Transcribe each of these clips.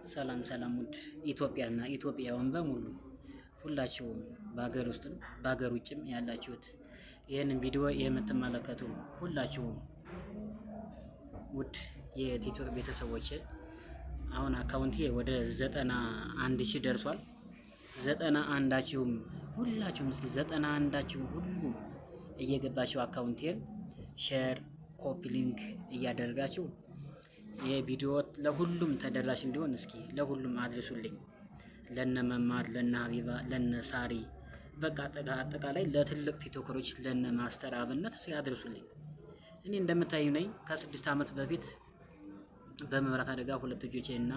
ሰላም ሰላም ውድ ኢትዮጵያና ኢትዮጵያውያን በሙሉ ሁላችሁም በሀገር ውስጥም በሀገር ውጭም ያላችሁት ይህንን ቪዲዮ የምትመለከቱ ሁላችሁም ውድ የቲክቶክ ቤተሰቦች አሁን አካውንቴ ወደ 91,000 ደርሷል። 91ችሁም ሁላችሁም እስኪ 91ችሁም ሁሉ እየገባችሁ አካውንቴን ሼር ኮፒ ሊንክ እያደረጋችሁ የቪዲዮ ለሁሉም ተደራሽ እንዲሆን እስኪ ለሁሉም አድርሱልኝ። ለነ መማር፣ ለነ ሀቢባ፣ ለነ ሳሪ በቃ አጠቃላይ ለትልቅ ቲክቶከሮች ለነ ማስተር አብነት ያድርሱልኝ። እኔ እንደምታዩ ነኝ ከ6 ዓመት በፊት በመብራት አደጋ 2 እጆቼንና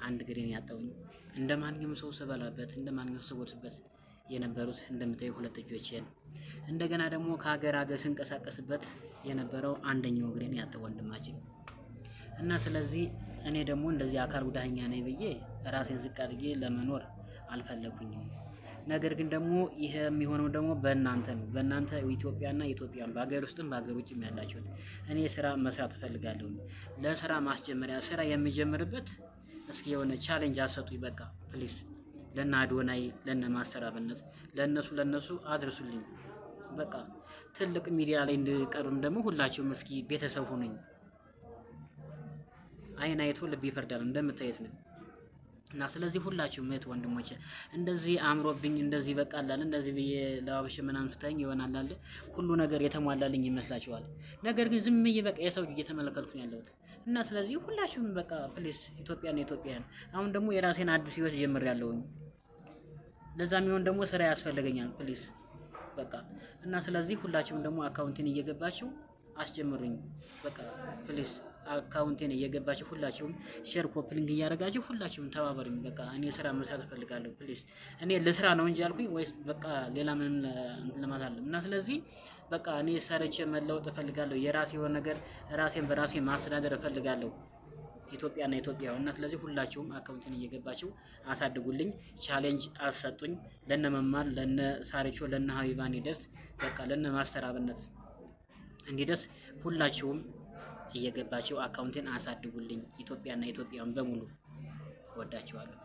1 እግሬን ያጣሁኝ። እንደማንኛውም ሰው ስበላበት እንደማንኛውም ሰው ስጎትበት የነበሩት እንደምታዩ 2 እጆቼን እንደገና ደግሞ ከሀገር ስንቀሳቀስበት የነበረው አንደኛው እግሬን ያጣው ወንድማችን እና ስለዚህ እኔ ደግሞ እንደዚህ አካል ጉዳተኛ ነኝ ብዬ ራሴን ዝቅ አድርጌ ለመኖር አልፈለኩኝም። ነገር ግን ደግሞ ይሄ የሚሆነው ደግሞ በእናንተ ነው። በእናንተ ኢትዮጵያና ኢትዮጵያን በሀገር ውስጥም በሀገር ውጭም ያላችሁት እኔ ስራ መስራት እፈልጋለሁ። ለስራ ማስጀመሪያ ስራ የሚጀምርበት እስኪ የሆነ ቻሌንጅ አሰጡኝ። በቃ ፕሊዝ ለነ አዶናይ ለነ ማስተር አብነት ለነሱ አድርሱልኝ። በቃ ትልቅ ሚዲያ ላይ እንድቀርብም ደግሞ ሁላችሁም እስኪ ቤተሰብ ሁኑኝ። አይን አይቶ ልብ ይፈርዳል እንደምታዩት ነው። እና ስለዚህ ሁላችሁም እህት ወንድሞቼ እንደዚህ አምሮብኝ እንደዚህ በቃላል እንደዚህ ብዬ ለባብሽ ምናምን ስተኝ ይሆናል አለ ሁሉ ነገር የተሟላልኝ ይመስላችኋል። ነገር ግን ዝም ብዬ በቃ የሰው ልጅ እየተመለከትኩ ነው ያለሁት። እና ስለዚህ ሁላችሁም በቃ ፕሊስ ኢትዮጵያን አሁን ደግሞ የራሴን አዲስ ህይወት ጀምሬያለሁኝ። ለዛም ይሆን ደግሞ ስራ ያስፈልገኛል ፕሊስ በቃ እና ስለዚህ ሁላችሁም ደግሞ አካውንቴን እየገባችሁ አስጀምሩኝ። በቃ ፕሊስ አካውንቴን እየገባችሁ ሁላችሁም ሼር ኮፒ ሊንክ እያደረጋችሁ ሁላችሁም ተባበሩኝ። በቃ እኔ ስራ መስራት እፈልጋለሁ ፕሊስ። እኔ ለስራ ነው እንጂ ያልኩኝ ወይስ በቃ ሌላ ምንም ለማለት አለ እና ስለዚህ በቃ እኔ ሰርቼ መለወጥ እፈልጋለሁ። የራሴ የሆነ ነገር ራሴን በራሴ ማስተዳደር እፈልጋለሁ። ኢትዮጵያና ኢትዮጵያው እና ስለዚህ ሁላችሁም አካውንቴን እየገባችሁ አሳድጉልኝ። ቻሌንጅ አሰጡኝ። ለነ መማር ለነ ሳሪቾ ለነ ሀቢባ እንዲደርስ በቃ ለነ ማስተር አብነት እንዲደርስ ሁላችሁም እየገባችሁ አካውንቴን አሳድጉልኝ። ኢትዮጵያና ኢትዮጵያውን በሙሉ ወዳችኋለሁ።